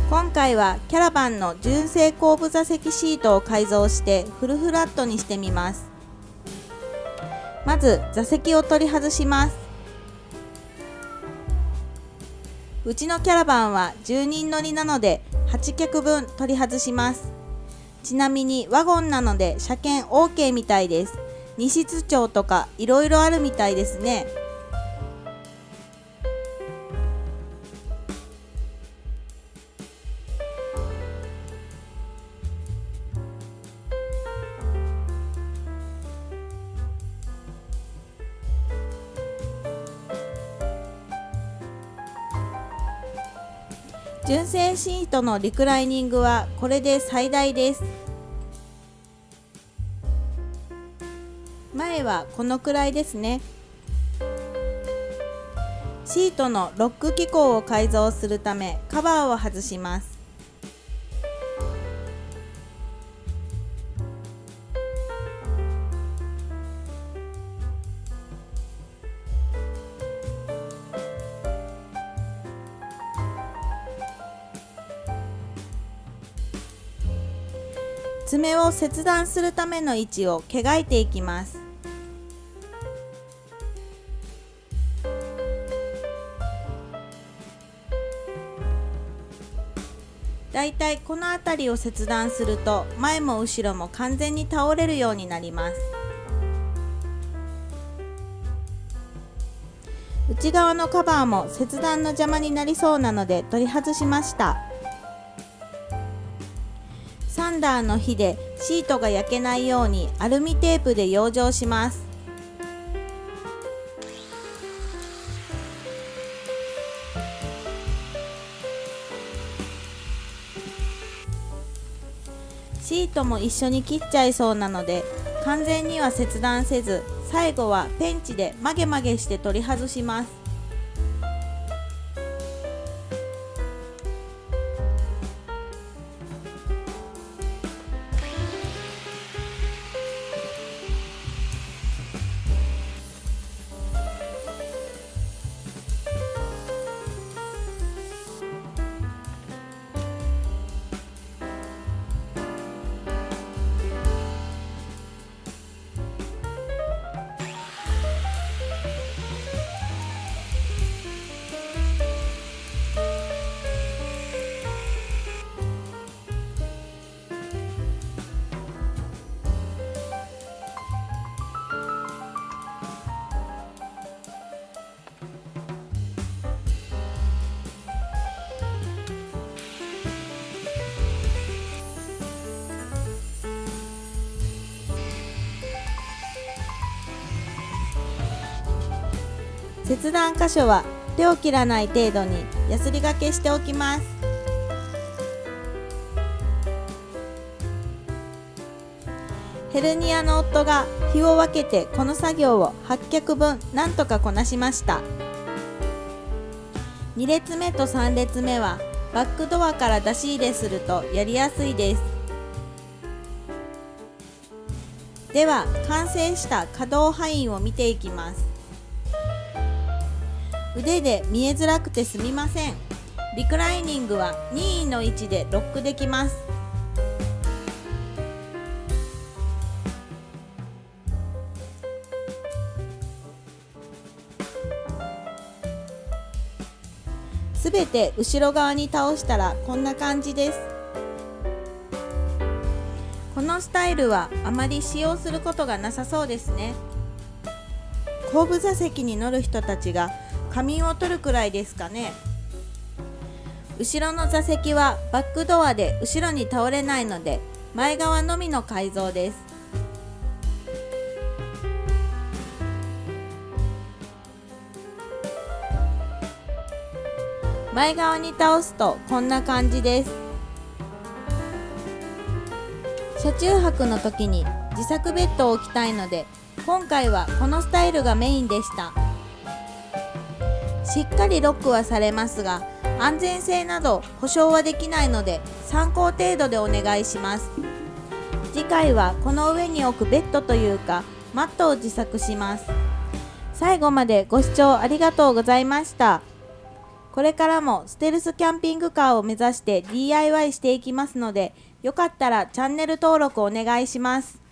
今回はキャラバンの純正後部座席シートを改造してフルフラットにしてみます。まず座席を取り外します。うちのキャラバンは10人乗りなので8脚分取り外します。ちなみにワゴンなので車検 OK みたいです。荷室長とかいろいろあるみたいですね。純正シートのリクライニングはこれで最大です。前はこのくらいですね。シートのロック機構を改造するためカバーを外します。爪を切断するための位置を毛がいていきます。だいたいこの辺りを切断すると前も後ろも完全に倒れるようになります。内側のカバーも切断の邪魔になりそうなので取り外しました。サンダーの火でシートが焼けないようにアルミテープで養生します。シートも一緒に切っちゃいそうなので完全には切断せず、最後はペンチで曲げ曲げして取り外します。切断箇所は手を切らない程度にヤスリがけしておきます。ヘルニアの夫が日を分けてこの作業を8脚分なんとかこなしました。2列目と3列目はバックドアから出し入れするとやりやすいです。では完成した可動範囲を見ていきます。腕で見えづらくてすみません。リクライニングは任意の位置でロックできます。すべて後ろ側に倒したらこんな感じです。このスタイルはあまり使用することがなさそうですね。後部座席に乗る人たちが仮眠を取るくらいですかね。後ろの座席はバックドアで後ろに倒れないので前側のみの改造です。前側に倒すとこんな感じです。車中泊の時に自作ベッドを置きたいので今回はこのスタイルがメインでした。しっかりロックはされますが安全性など保証はできないので参考程度でお願いします。次回はこの上に置くベッドというかマットを自作します。最後までご視聴ありがとうございました。これからもステルスキャンピングカーを目指して DIY していきますので、よかったらチャンネル登録お願いします。